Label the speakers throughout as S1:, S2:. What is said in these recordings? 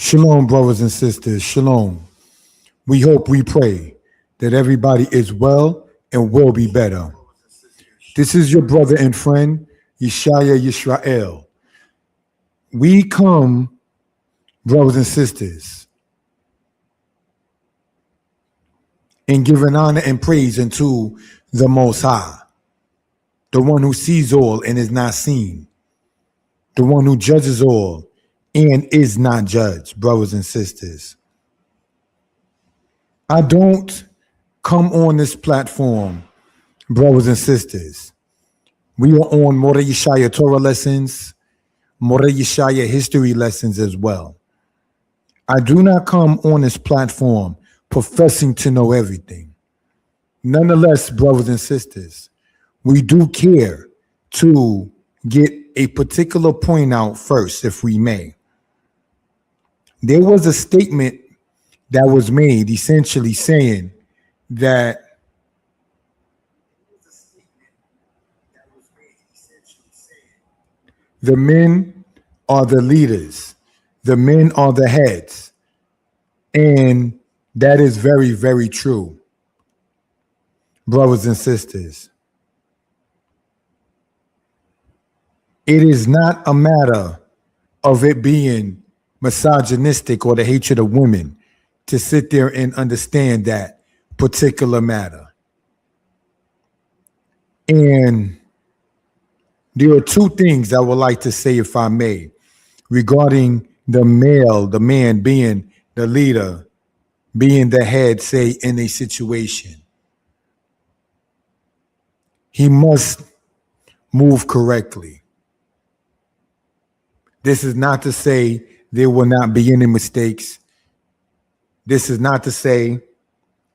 S1: Shalom, brothers and sisters. Shalom. We hope, we pray that everybody is well and will be better. This is your brother and friend, Yeshaya Yisrael. We come, brothers and sisters, in giving honor and praise unto the Most High, the one who sees all and is not seen, the one who judges all and is not judged, brothers and sisters. I don't come on this platform, brothers and sisters. We are on More Yeshaya Torah lessons, More Yeshaya history lessons as well. I do not come on this platform professing to know everything. Nonetheless, brothers and sisters, we do care to get a particular point out first, if we may. There was a statement that was made essentially saying that the men are the leaders, the men are the heads, and that is very, very true, brothers and sisters. It is not a matter of it being misogynistic or the hatred of women to sit there and understand that particular matter. And there are two things I would like to say, if I may, regarding the man being the leader, being the head, say, in a situation. He must move correctly. This is not to say there will not be any mistakes. This is not to say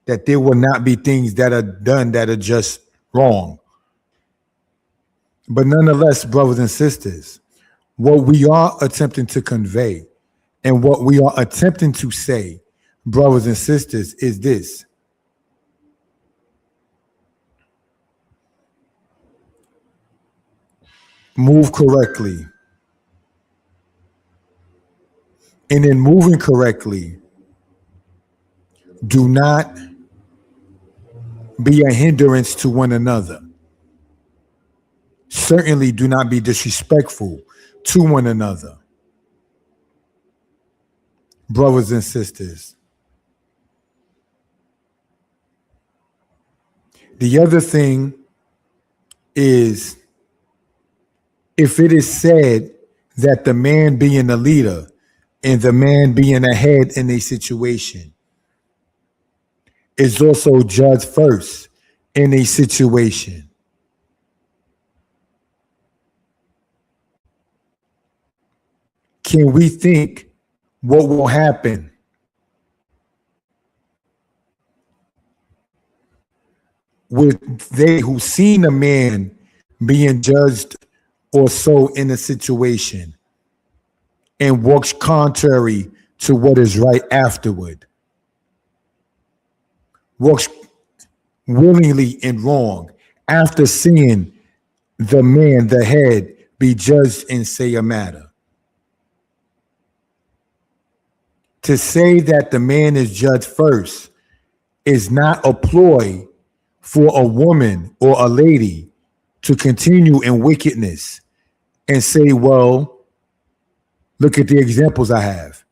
S1: that there will not be things that are done that are just wrong. But nonetheless, brothers and sisters, what we are attempting to convey and what we are attempting to say, brothers and sisters, is this. Move correctly. And in moving correctly, do not be a hindrance to one another. Certainly do not be disrespectful to one another, brothers and sisters. The other thing is, if it is said that the man being a leader and the man being a head in a situation is also judged first in a situation, can we think what will happen with they who seen a man being judged or so in a situation and walks contrary to what is right afterward, walks willingly in wrong after seeing the man, the head, be judged in say a matter? To say that the man is judged first is not a ploy for a woman or a lady to continue in wickedness and say, well, look at the examples I have.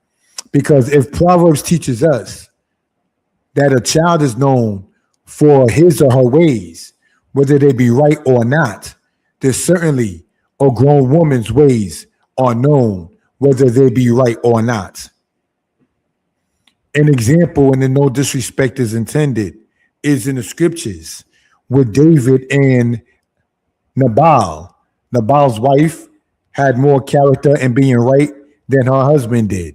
S1: Because if Proverbs teaches us that a child is known for his or her ways, whether they be right or not, there's certainly a grown woman's ways are known, whether they be right or not. An example, and no disrespect is intended, is in the scriptures with David and Nabal. Nabal's wife had more character in being right than her husband did.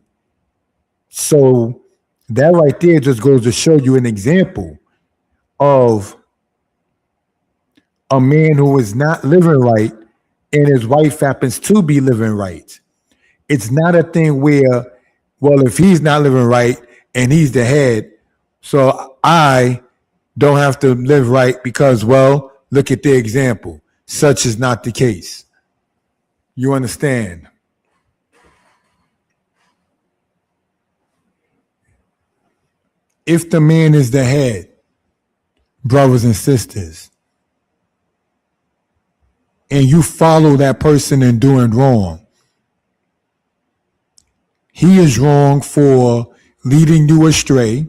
S1: So that right there just goes to show you an example of a man who is not living right and his wife happens to be living right. It's not a thing where, well, if he's not living right and he's the head, so I don't have to live right because, well, look at the example. Such is not the case. You understand? if the man is the head, brothers and sisters, and you follow that person in doing wrong, he is wrong for leading you astray,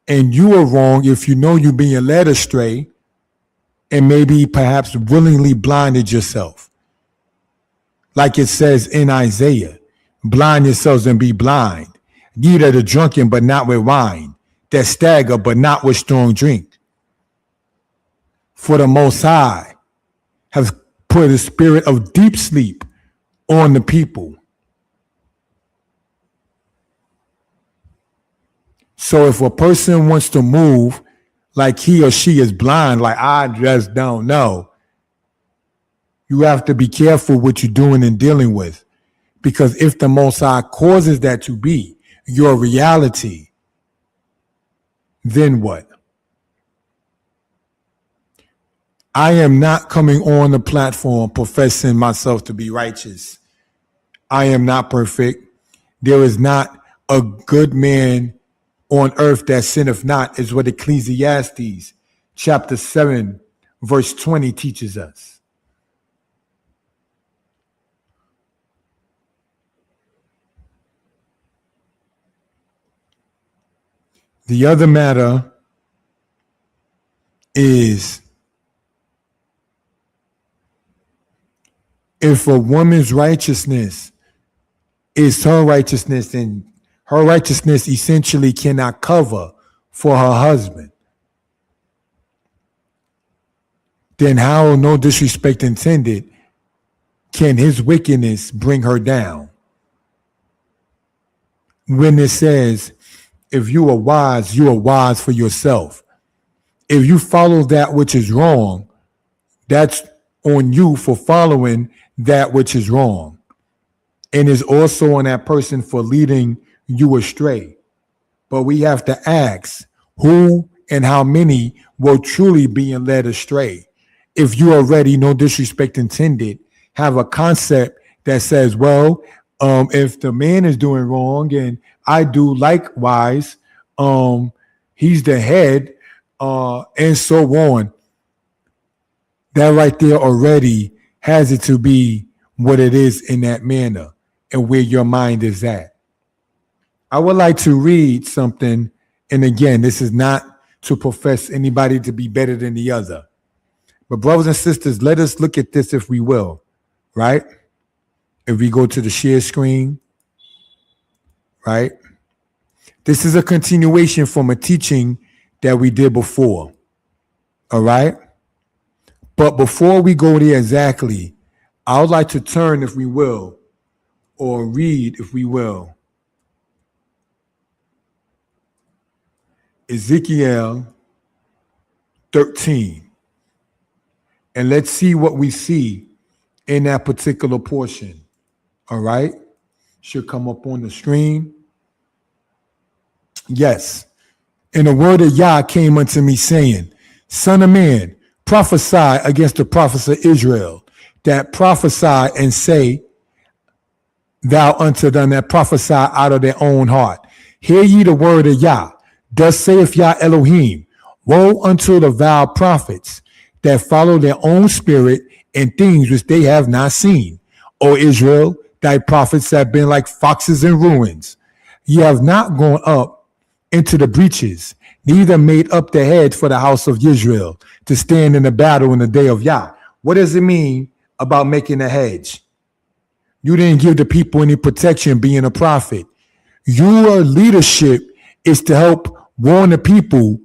S1: and you are wrong if you know you're being led astray and maybe perhaps willingly blinded yourself. Like it says in Isaiah, blind yourselves and be blind. Ye that are drunken, but not with wine, that stagger, but not with strong drink. For the Most High has put a spirit of deep sleep on the people. So if a person wants to move like he or she is blind, like I just don't know, you have to be careful what you're doing and dealing with. Because if the Most High causes that to be your reality, then what? I am not coming on the platform professing myself to be righteous. I am not perfect. There is not a good man on earth that sinneth not, is what Ecclesiastes chapter 7 verse 20 teaches us. The other matter is, if a woman's righteousness is her righteousness, and her righteousness essentially cannot cover for her husband, then how, no disrespect intended, can his wickedness bring her down? When it says, if you are wise for yourself. If you follow that which is wrong, that's on you for following that which is wrong. And is also on that person for leading you astray. But we have to ask who and how many will truly be led astray. If you already, no disrespect intended, have a concept that says, well, if the man is doing wrong and I do likewise, he's the head, and so on, that right there already has it to be what it is in that manner and where your mind is at. I would like to read something, and again, this is not to profess anybody to be better than the other. But brothers and sisters, let us look at this if we will, right? If we go to the share screen, right? This is a continuation from a teaching that we did before, all right? But before we go there exactly, I would like to turn, if we will, or read, if we will, Ezekiel 13. And let's see what we see in that particular portion. All right? Should come up on the screen. Yes. And the word of Yah came unto me, saying, Son of man, prophesy against the prophets of Israel, that prophesy and say thou unto them that prophesy out of their own heart. Hear ye the word of Yah. Thus saith Yah Elohim, woe unto the vile prophets that follow their own spirit and things which they have not seen. O Israel, thy prophets have been like foxes in ruins. Ye have not gone up into the breaches, neither made up the head for the house of Israel to stand in the battle in the day of Yah. What does it mean about making a hedge? You didn't give the people any protection being a prophet. Your leadership is to help warn the people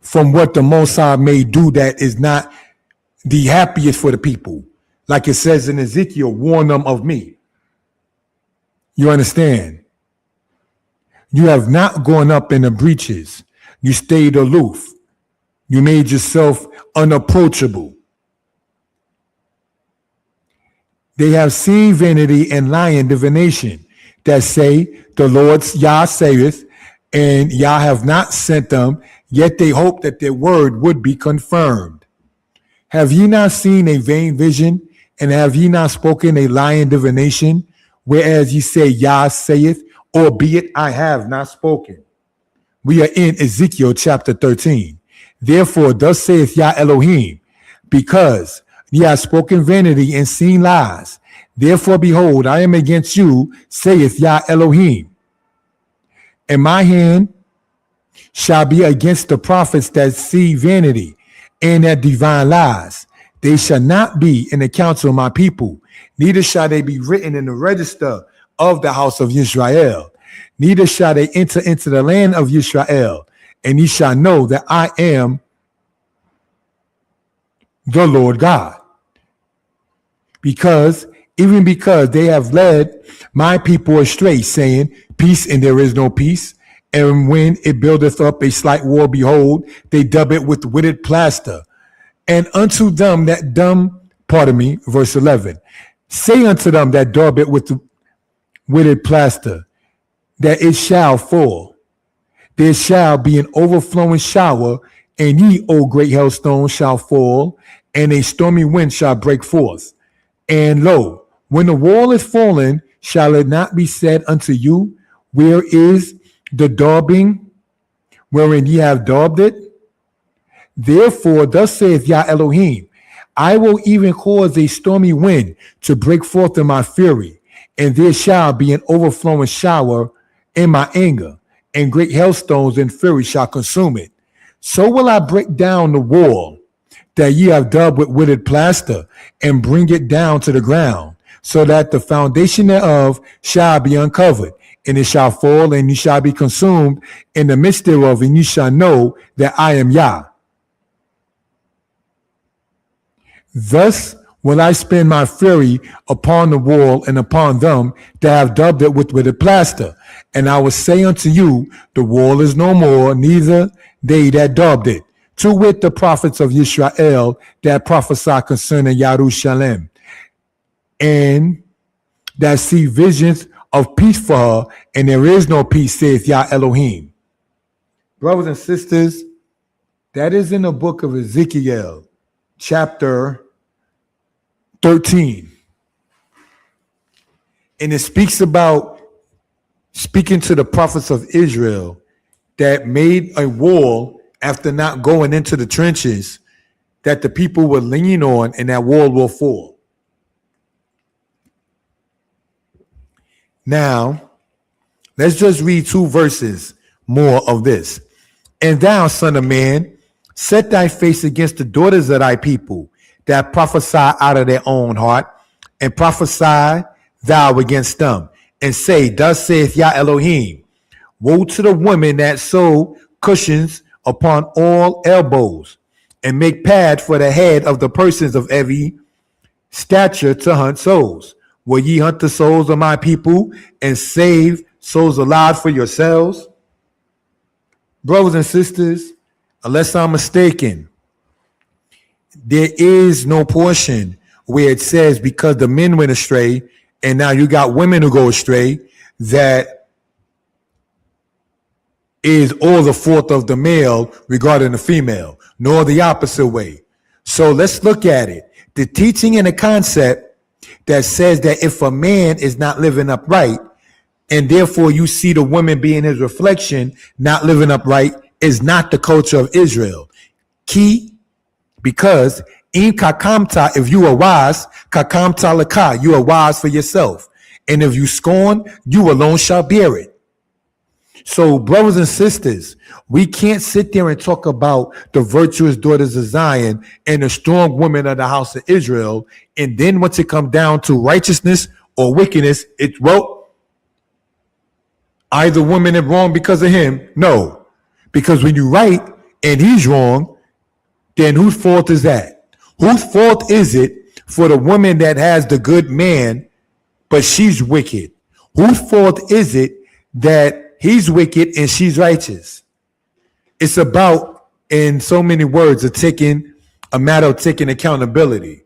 S1: from what the Most High may do that is not the happiest for the people. Like it says in Ezekiel, warn them of me. You understand? You have not gone up in the breaches. You stayed aloof. You made yourself unapproachable. They have seen vanity and lying divination that say, the Lord Yah saith, and Yah have not sent them, yet they hope that their word would be confirmed. Have ye not seen a vain vision, and have ye not spoken a lying divination, whereas ye say Yah saith, albeit I have not spoken? We are in Ezekiel chapter 13. Therefore, thus saith Yah Elohim, because ye have spoken vanity and seen lies. Therefore, behold, I am against you, saith Yah Elohim. And my hand shall be against the prophets that see vanity and that divine lies. They shall not be in the counsel of my people, neither shall they be written in the register of the house of Israel. Neither shall they enter into the land of Israel, and ye shall know that I am the Lord God. Because they have led my people astray, saying, peace, and there is no peace. And when it buildeth up a slight wall, behold, they dub it with witted plaster. And unto them that verse 11, say unto them that dub it with witted plaster, that it shall fall. There shall be an overflowing shower, and ye, O great hailstones, shall fall, and a stormy wind shall break forth. And lo, when the wall is fallen, shall it not be said unto you, where is the daubing wherein ye have daubed it? Therefore, thus saith Yah Elohim, I will even cause a stormy wind to break forth in my fury, and there shall be an overflowing shower in my anger, and great hailstones in fury shall consume it. So will I break down the wall that ye have dubbed with witted plaster, and bring it down to the ground, so that the foundation thereof shall be uncovered, and it shall fall, and ye shall be consumed in the midst thereof, and ye shall know that I am Yah. Thus will I spend my fury upon the wall and upon them that have dubbed it with witted plaster. And I will say unto you, the wall is no more, neither they that dubbed it. To wit, the prophets of Israel that prophesy concerning Jerusalem, and that see visions of peace for her, and there is no peace, saith Yah Elohim. Brothers and sisters, that is in the book of Ezekiel, chapter 13. And it speaks about speaking to the prophets of Israel that made a wall after not going into the trenches that the people will lean on, and that wall will fall. Now, let's just read 2 verses more of this. And thou, son of man, set thy face against the daughters of thy people that prophesy out of their own heart, and prophesy thou against them, and say, thus saith Yah Elohim, woe to the women that sew cushions upon all elbows, and make pad for the head of the persons of every stature to hunt souls. Will ye hunt the souls of my people and save souls alive for yourselves? Brothers and sisters, unless I'm mistaken, there is no portion where it says because the men went astray and now you got women who go astray, that is all the fault of the male regarding the female, nor the opposite way. So let's look at it. The teaching and the concept that says that if a man is not living upright, and therefore you see the woman being his reflection, not living upright, is not the culture of Israel. Key, because in kakamta, if you are wise, kakamta laka, you are wise for yourself. And if you scorn, you alone shall bear it. So, brothers and sisters, we can't sit there and talk about the virtuous daughters of Zion and the strong women of the house of Israel, and then once it comes down to righteousness or wickedness, it's, well, either woman is wrong because of him. No, because when you're right and he's wrong, then whose fault is that? Whose fault is it for the woman that has the good man, but she's wicked? Whose fault is it that he's wicked and she's righteous? It's about, in so many words, a matter of taking accountability.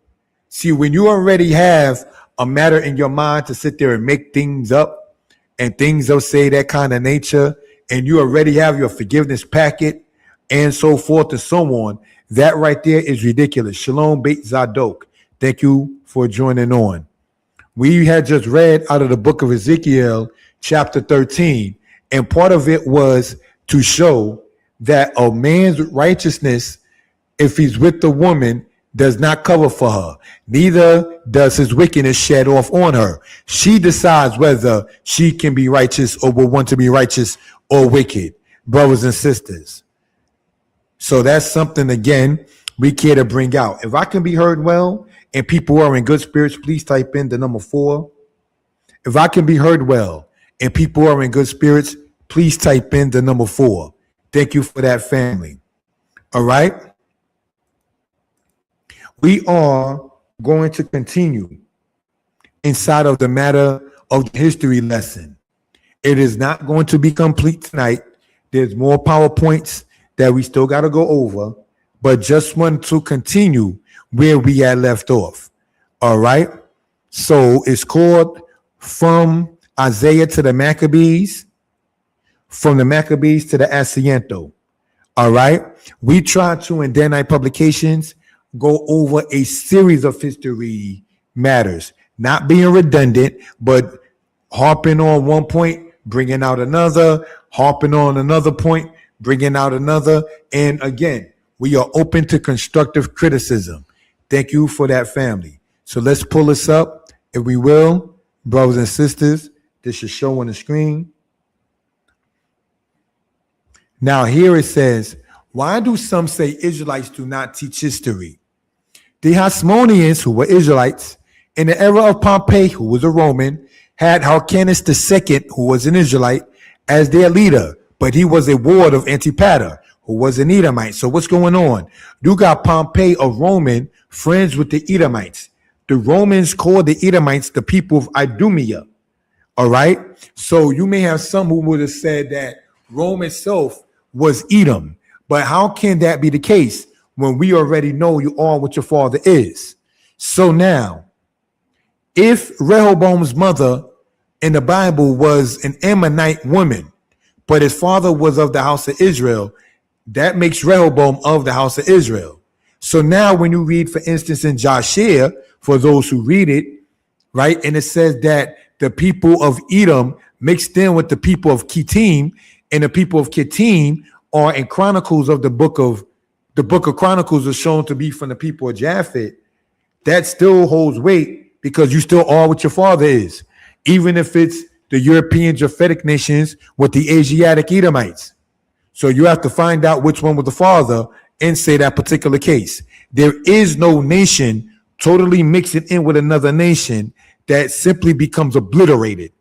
S1: See, when you already have a matter in your mind to sit there and make things up and things of say that kind of nature, and you already have your forgiveness packet and so forth and so on, that right there is ridiculous. Shalom Beit Zadok. Thank you for joining on. We had just read out of the book of Ezekiel, chapter 13, and part of it was to show that a man's righteousness, if he's with the woman, does not cover for her. Neither does his wickedness shed off on her. She decides whether she can be righteous or will want to be righteous or wicked, brothers and sisters. So that's something, again, we care to bring out. If I can be heard well and people are in good spirits, please type in the number 4. If I can be heard well and people are in good spirits, please type in the number 4. Thank you for that, family. All right. We are going to continue inside of the matter of the history lesson. It is not going to be complete tonight. There's more PowerPoints that we still got to go over, but just want to continue where we had left off. All right. So it's called From Isaiah to the Maccabees, From the Maccabees to the Asiento. All right. We try to, in Danitepublications, go over a series of history matters, not being redundant, but harping on one point, bringing out another, harping on another point, bringing out another. And again, we are open to constructive criticism. Thank you for that, family. So let's pull this up, if we will, brothers and sisters. This should show on the screen. Now here it says, why do some say Israelites do not teach history? The Hasmoneans, who were Israelites, in the era of Pompey, who was a Roman, had Hyrcanus II, who was an Israelite, as their leader, but he was a ward of Antipater, who was an Edomite. So what's going on? You got Pompey, a Roman, friends with the Edomites. The Romans called the Edomites the people of Idumea. All right? So you may have some who would have said that Rome itself was Edom. But how can that be the case when we already know you are what your father is? So now, if Rehoboam's mother in the Bible was an Ammonite woman, but his father was of the house of Israel, that makes Rehoboam of the house of Israel. So now when you read, for instance, in Joshua, for those who read it, right, and it says that the people of Edom mixed in with the people of Kittim, and the people of Kittim are in Chronicles of the book of Chronicles are shown to be from the people of Japhet. That still holds weight because you still are what your father is, even if it's the European Japhetic nations with the Asiatic Edomites. So you have to find out which one was the father and say that particular case. There is no nation totally mixing in with another nation that simply becomes obliterated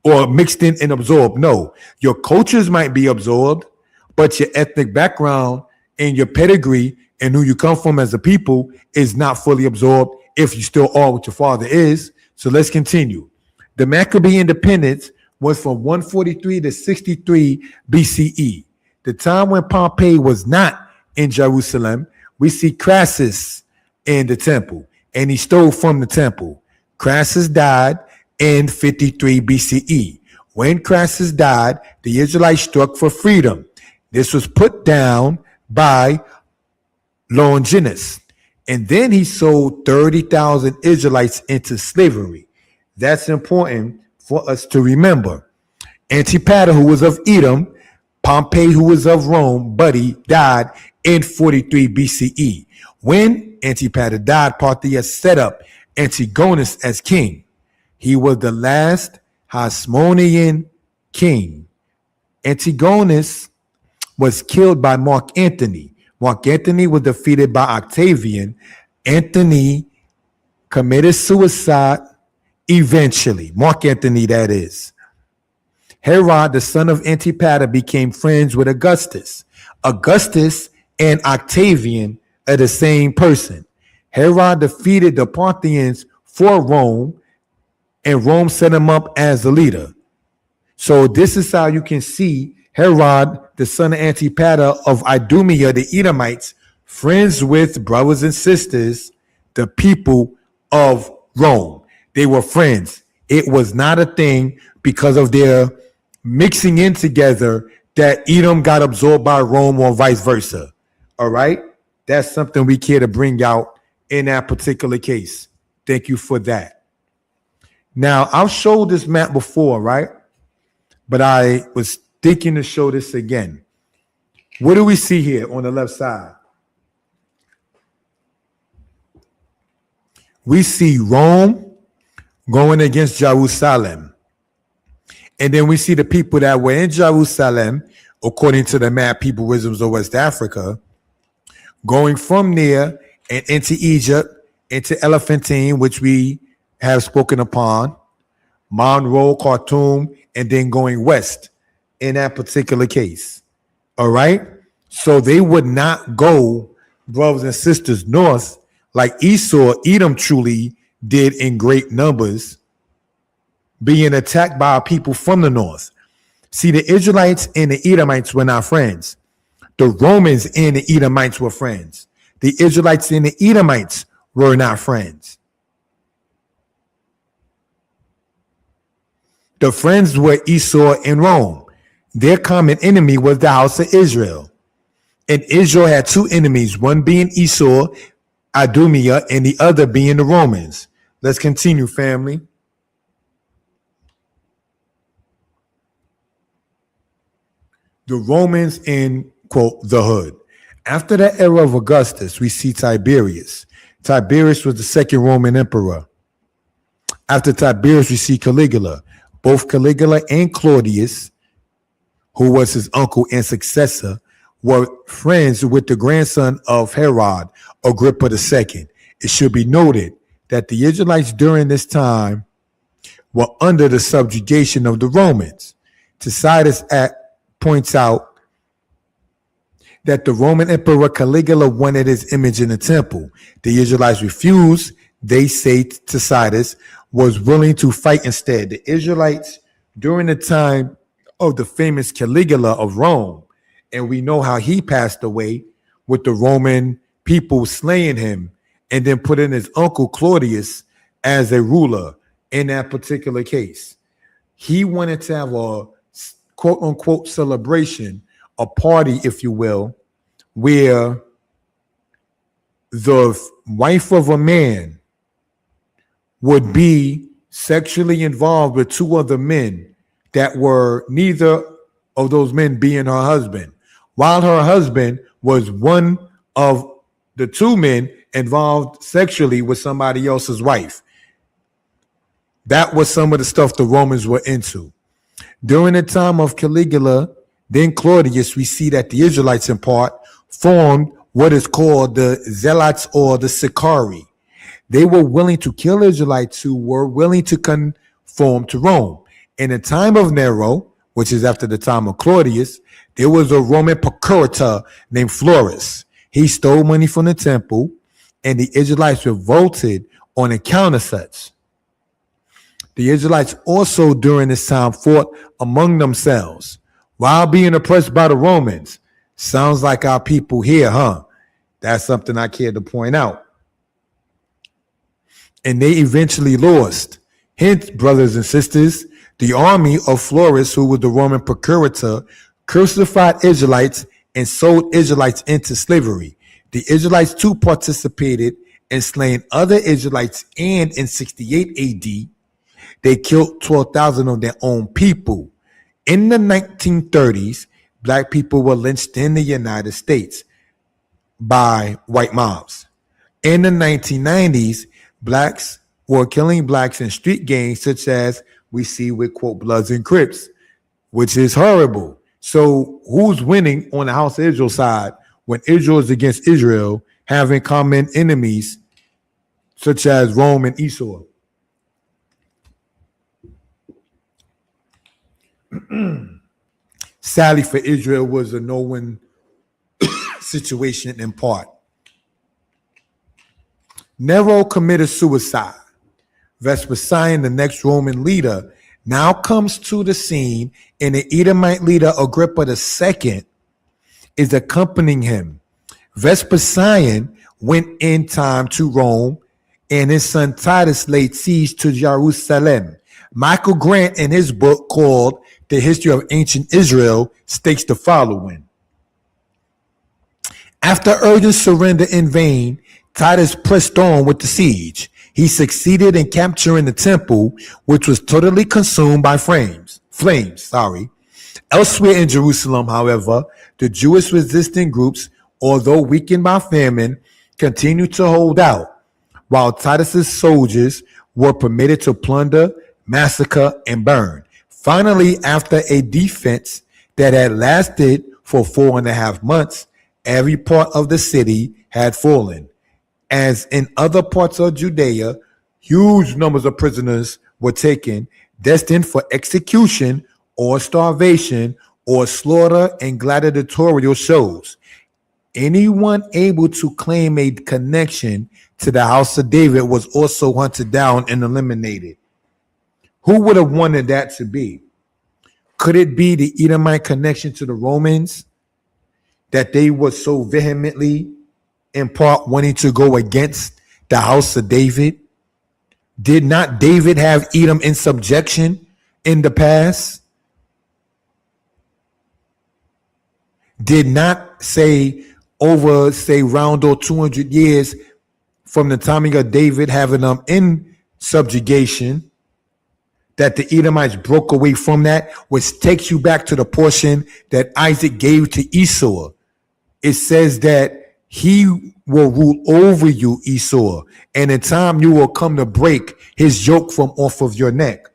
S1: or mixed in and absorbed. No, your cultures might be absorbed, but your ethnic background and your pedigree and who you come from as a people is not fully absorbed if you still are what your father is. So let's continue. The Maccabean independence was from 143 to 63 BCE. The time when Pompey was not in Jerusalem, we see Crassus in the temple, and he stole from the temple. Crassus died in 53 BCE. When Crassus died, the Israelites struck for freedom. This was put down by Longinus, and then he sold 30,000 Israelites into slavery. That's important for us to remember. Antipater, who was of Edom, Pompey, who was of Rome, Buddy, died in 43 BCE. When Antipater died, Parthia set up Antigonus as king. He was the last Hasmonean king. Antigonus was killed by Mark Antony. Mark Antony was defeated by Octavian. Antony committed suicide eventually. Mark Antony, that is. Herod, the son of Antipater, became friends with Augustus. Augustus and Octavian are the same person. Herod defeated the Parthians for Rome, and Rome set him up as the leader. So this is how you can see Herod, the son of Antipater of Idumea, the Edomites, friends with brothers and sisters, the people of Rome. They were friends. It was not a thing because of their mixing in together that Edom got absorbed by Rome or vice versa. All right? That's something we care to bring out in that particular case. Thank you for that. Now, I've showed this map before, right? But I was thinking to show this again. What do we see here on the left side? We see Rome going against Jerusalem. And then we see the people that were in Jerusalem, according to the map peopleisms of West Africa, going from there and into Egypt, into Elephantine, which we have spoken upon, Monroe, Khartoum, and then going west in that particular case. All right? So they would not go, brothers and sisters, north like Esau, Edom truly did in great numbers, being attacked by people from the north. See, the Israelites and the Edomites were not friends. The Romans and the Edomites were friends. The Israelites and the Edomites were not friends. The friends were Esau and Rome. Their common enemy was the house of Israel. And Israel had two enemies, one being Esau, Idumea, and the other being the Romans. Let's continue, family. The Romans in, quote, the hood. After the era of Augustus, we see Tiberius. Tiberius was the second Roman emperor. After Tiberius, we see Caligula. Both Caligula and Claudius, who was his uncle and successor, were friends with the grandson of Herod, Agrippa II. It should be noted that the Israelites during this time were under the subjugation of the Romans. Tacitus points out that the Roman Emperor Caligula wanted his image in the temple. The Israelites refused. They say Tacitus was willing to fight instead. The Israelites during the time of the famous Caligula of Rome, and we know how he passed away with the Roman people slaying him and then putting his uncle Claudius as a ruler in that particular case. He wanted to have a quote unquote celebration, a party, if you will, where the wife of a man would be sexually involved with two other men that were neither of those men being her husband, while her husband was one of the two men involved sexually with somebody else's wife. That was some of the stuff the Romans were into. During the time of Caligula, then Claudius, we see that the Israelites in part formed what is called the Zealots or the Sicarii. They were willing to kill Israelites who were willing to conform to Rome. In the time of Nero, which is after the time of Claudius, there was a Roman procurator named Florus. He stole money from the temple, and the Israelites revolted on account of such. The Israelites also during this time fought among themselves while being oppressed by the Romans. Sounds like our people here, huh? That's something I care to point out. And they eventually lost. Hence, brothers and sisters, the army of Florus, who was the Roman procurator, crucified Israelites and sold Israelites into slavery. The Israelites too participated in slaying other Israelites, and in 68 AD, they killed 12,000 of their own people. In the 1930s, black people were lynched in the United States by white mobs. In the 1990s, blacks were killing blacks in street gangs, such as we see with, quote, Bloods and Crips, which is horrible. So who's winning on the House of Israel side when Israel is against Israel, having common enemies such as Rome and Esau? Sadly for Israel, was a no-win situation in part. Nero committed suicide. Vespasian, the next Roman leader, now comes to the scene, and the Edomite leader Agrippa II is accompanying him. Vespasian went in time to Rome, and his son Titus laid siege to Jerusalem. Michael Grant, in his book called The History of Ancient Israel, states the following. After urging surrender in vain, Titus pressed on with the siege. He succeeded in capturing the temple, which was totally consumed by flames. Elsewhere in Jerusalem, however, the Jewish resistant groups, although weakened by famine, continued to hold out, while Titus's soldiers were permitted to plunder, massacre, and burn. Finally, after a defense that had lasted for 4.5 months, every part of the city had fallen. As in other parts of Judea, huge numbers of prisoners were taken, destined for execution or starvation or slaughter and gladiatorial shows. Anyone able to claim a connection to the house of David was also hunted down and eliminated. Who would have wanted that to be? Could it be the Edomite connection to the Romans that they were so vehemently, in part, wanting to go against the house of David? Did not David have Edom in subjection in the past? Did not round or 200 years from the timing of David having them in subjugation, that the Edomites broke away from that, which takes you back to the portion that Isaac gave to Esau. It says that he will rule over you, Esau, and in time you will come to break his yoke from off of your neck.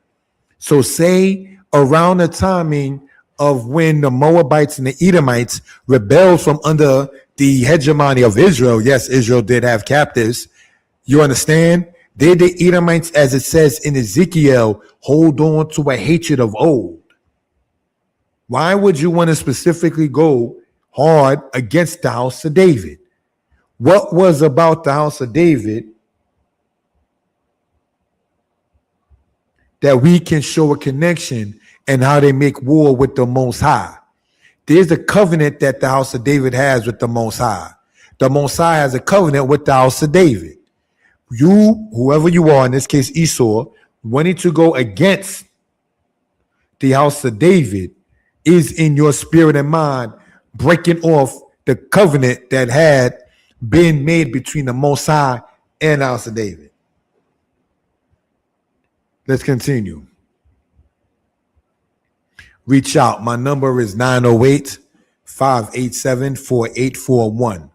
S1: So say around the timing of when the Moabites and the Edomites rebelled from under the hegemony of Israel. Yes, Israel did have captives. You understand? Did the Edomites, as it says in Ezekiel, hold on to a hatred of old? Why would you want to specifically go hard against the house of David? What was about the house of David that we can show a connection and how they make war with the Most High? There's a covenant that the house of David has with the Most High. The Most High has a covenant with the house of David. You, whoever you are, in this case Esau, wanting to go against the house of David is in your spirit and mind breaking off the covenant that had been made between the Most High and the house of David. Let's continue. Reach out. My number is 908-587-4841.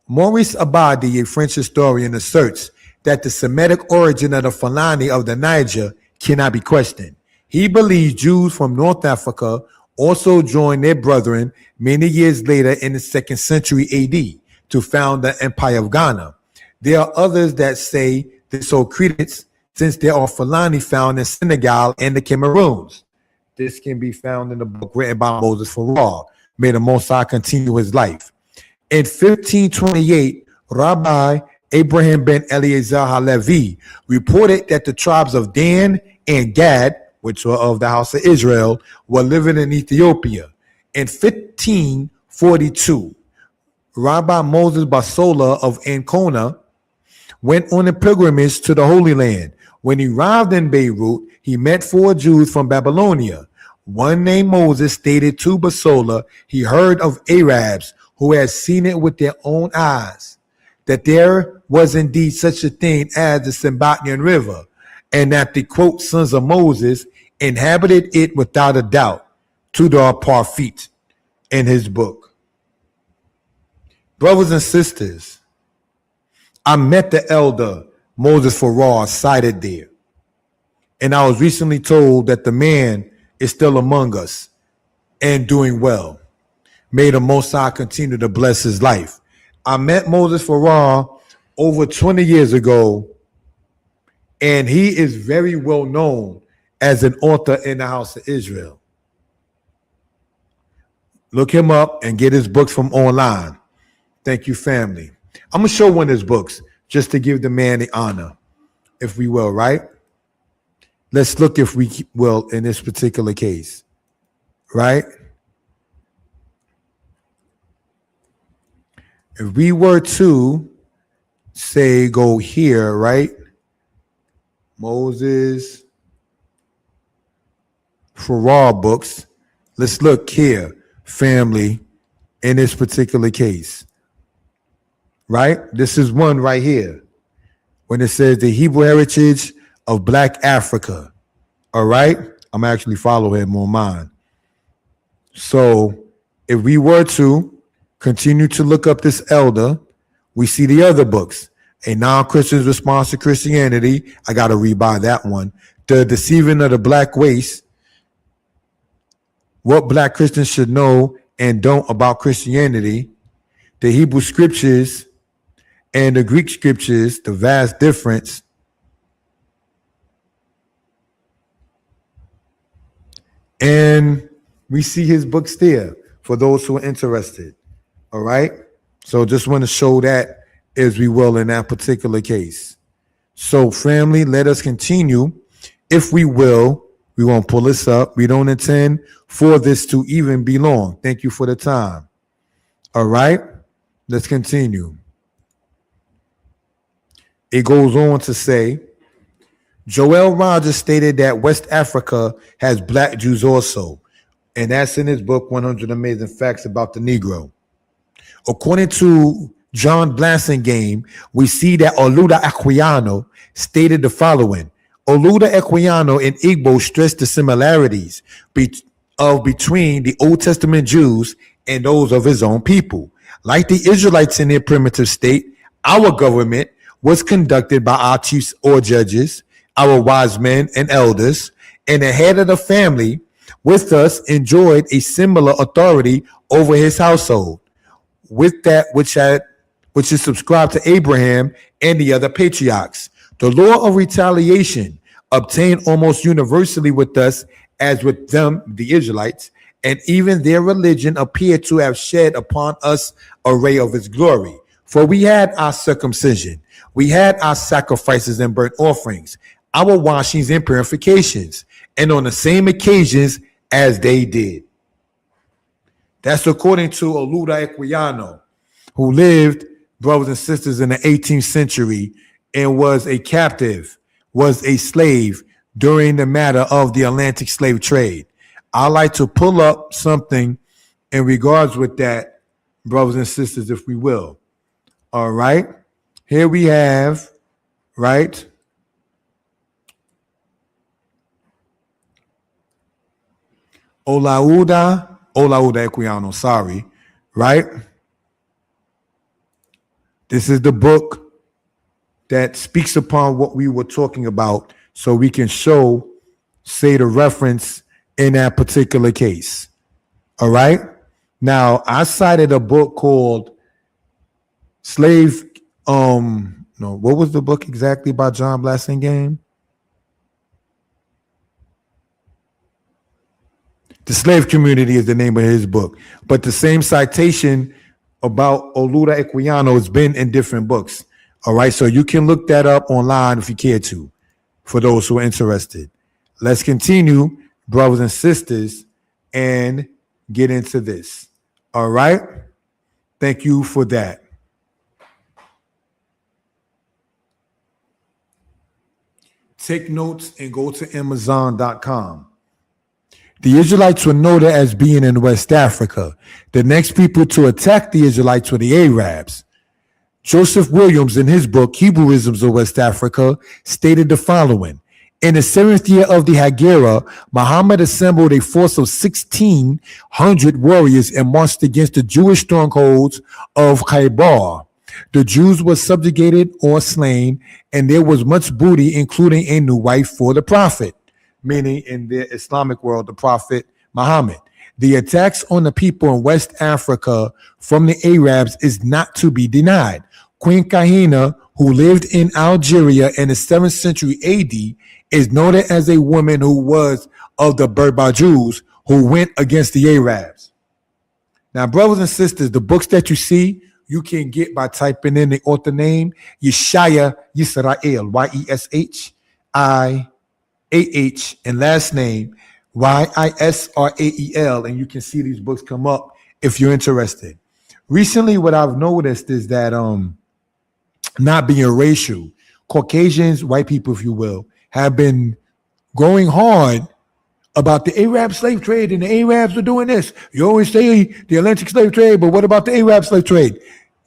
S1: Maurice Abadi, a French historian, asserts that the Semitic origin of the Fulani of the Niger cannot be questioned. He believes Jews from North Africa also joined their brethren many years later in the 2nd century AD to found the Empire of Ghana. There are others that say this hold credence since there are Fulani found in Senegal and the Cameroons. This can be found in the book written by Moses Farrar. May the Most High continue his life. In 1528, Rabbi Abraham ben Eliezer Halevi reported that the tribes of Dan and Gad, which were of the house of Israel, were living in Ethiopia. In 1542, Rabbi Moses Basola of Ancona went on a pilgrimage to the Holy Land. When he arrived in Beirut, he met 4 Jews from Babylonia. One named Moses stated to Basola he heard of Arabs who had seen it with their own eyes, that there was indeed such a thing as the Symbatian River, and that the, quote, sons of Moses inhabited it without a doubt, Tudor Parfit in his book. Brothers and sisters, I met the elder Moses Farrar cited there, and I was recently told that the man is still among us and doing well. May the Most High continue to bless his life. I met Moses Farrar over 20 years ago, and he is very well known as an author in the house of Israel. Look him up and get his books from online. Thank you, family. I'm going to show one of his books just to give the man the honor, if we will, right? Let's look if we will in this particular case, right? If we were to say go here, right? Moses Farrar books. Let's look here, family, in this particular case. Right? This is one right here. When it says the Hebrew heritage of Black Africa. All right? I'm actually following him on mine. So if we were to continue to look up this elder, we see the other books. A non-Christian's response to Christianity. I got to rebuy that one. The Deceiving of the Black Race. What Black Christians should know and don't about Christianity. The Hebrew Scriptures and the Greek Scriptures, the vast difference. And we see his books there for those who are interested. All right. So just want to show that as we will in that particular case. So family, let us continue. If we will, we won't pull this up. We don't intend for this to even be long. Thank you for the time. All right. Let's continue. It goes on to say, Joel Rogers stated that West Africa has Black Jews also. And that's in his book, 100 Amazing Facts About the Negro. According to John Blassingame, we see that Oluda Equiano stated the following. Oluda Equiano and Igbo stressed the similarities between the Old Testament Jews and those of his own people. Like the Israelites in their primitive state, our government was conducted by our chiefs or judges, our wise men and elders, and the head of the family with us enjoyed a similar authority over his household, with that which is subscribed to Abraham and the other patriarchs. The law of retaliation obtained almost universally with us as with them, the Israelites, and even their religion appeared to have shed upon us a ray of its glory. For we had our circumcision, we had our sacrifices and burnt offerings, our washings and purifications, and on the same occasions as they did. That's according to Oluda Equiano, who lived, brothers and sisters, in the 18th century and was a captive, was a slave during the matter of the Atlantic slave trade. I like to pull up something in regards with that, brothers and sisters, if we will. All right. Here we have, right? Olauda Equiano, sorry, right? This is the book that speaks upon what we were talking about so we can say the reference in that particular case. All right? Now, I cited a book called what was the book exactly by John Blassingame? The Slave Community is the name of his book. But the same citation about Oluda Equiano has been in different books. All right, so you can look that up online if you care to, for those who are interested. Let's continue, brothers and sisters, and get into this. All right? Thank you for that. Take notes and go to Amazon.com. The Israelites were noted as being in West Africa. The next people to attack the Israelites were the Arabs. Joseph Williams, in his book, Hebrewisms of West Africa, stated the following. In the 7th year of the Hagera, Muhammad assembled a force of 1,600 warriors and marched against the Jewish strongholds of Khaybar. The Jews were subjugated or slain, and there was much booty, including a new wife for the prophet, meaning in the Islamic world, the prophet Muhammad. The attacks on the people in West Africa from the Arabs is not to be denied. Queen Kahina, who lived in Algeria in the 7th century AD, is noted as a woman who was of the Berber Jews who went against the Arabs. Now, brothers and sisters, the books that you see, you can get by typing in the author name, Yeshaya Yisrael, Y-E-S-H-I-A-H, and last name, Y-I-S-R-A-E-L, and you can see these books come up if you're interested. Recently, what I've noticed is that not being racial, Caucasians, white people, if you will, have been going hard about the Arab slave trade, and the Arabs are doing this. You always say the Atlantic slave trade, but what about the Arab slave trade?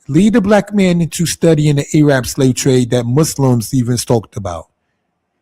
S1: Lead the black man into studying the Arab slave trade that Muslims even talked about.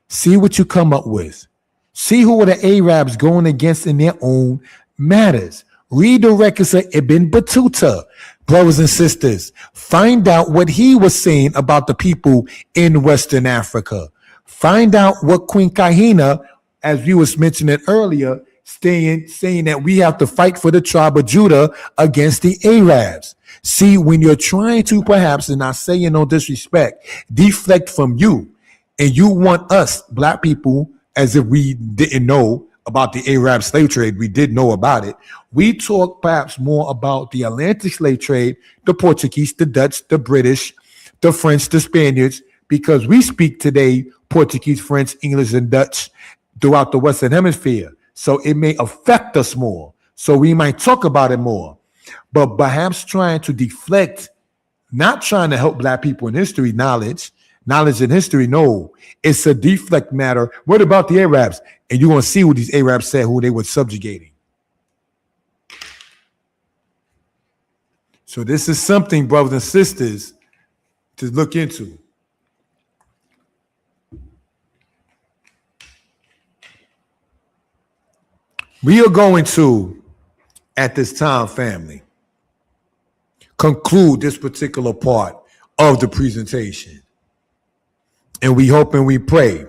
S1: See what you come up with. See who are the Arabs going against in their own matters. Read the records of Ibn Battuta, brothers and sisters. Find out what he was saying about the people in Western Africa. Find out what Queen Kahina, as we was mentioning earlier, saying that we have to fight for the tribe of Judah against the Arabs. See, when you're trying to perhaps, and I say in no disrespect, deflect from you, and you want us, black people, as if we didn't know about the Arab slave trade, we did know about it. We talk perhaps more about the Atlantic slave trade, the Portuguese, the Dutch, the British, the French, the Spaniards, because we speak today Portuguese, French, English, and Dutch throughout the Western Hemisphere. So it may affect us more. So we might talk about it more. But perhaps trying to deflect, not trying to help black people in history knowledge in history, no. It's a deflect matter. What about the Arabs? And you're going to see what these Arabs said, who they were subjugating. So this is something, brothers and sisters, to look into. We are going to, at this time, family, conclude this particular part of the presentation. And we hope and we pray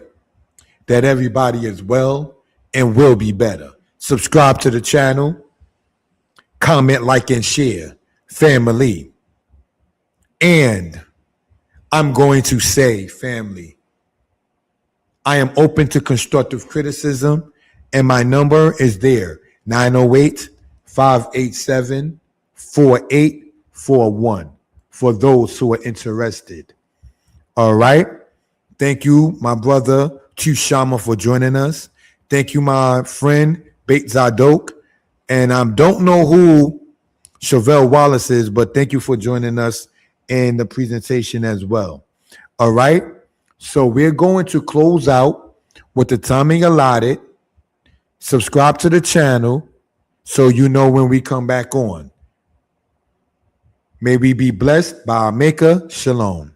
S1: that everybody is well and will be better. Subscribe to the channel, comment, like, and share, family. And I'm going to say, family, I am open to constructive criticism, and my number is there, 908-587-4841, for those who are interested. All right? Thank you, my brother, Chief Shama, for joining us. Thank you, my friend, Beit Zadok. And I don't know who Chevelle Wallace is, but thank you for joining us in the presentation as well. All right? So we're going to close out with the timing allotted. Subscribe to the channel so you know when we come back on. May we be blessed by our Maker. Shalom.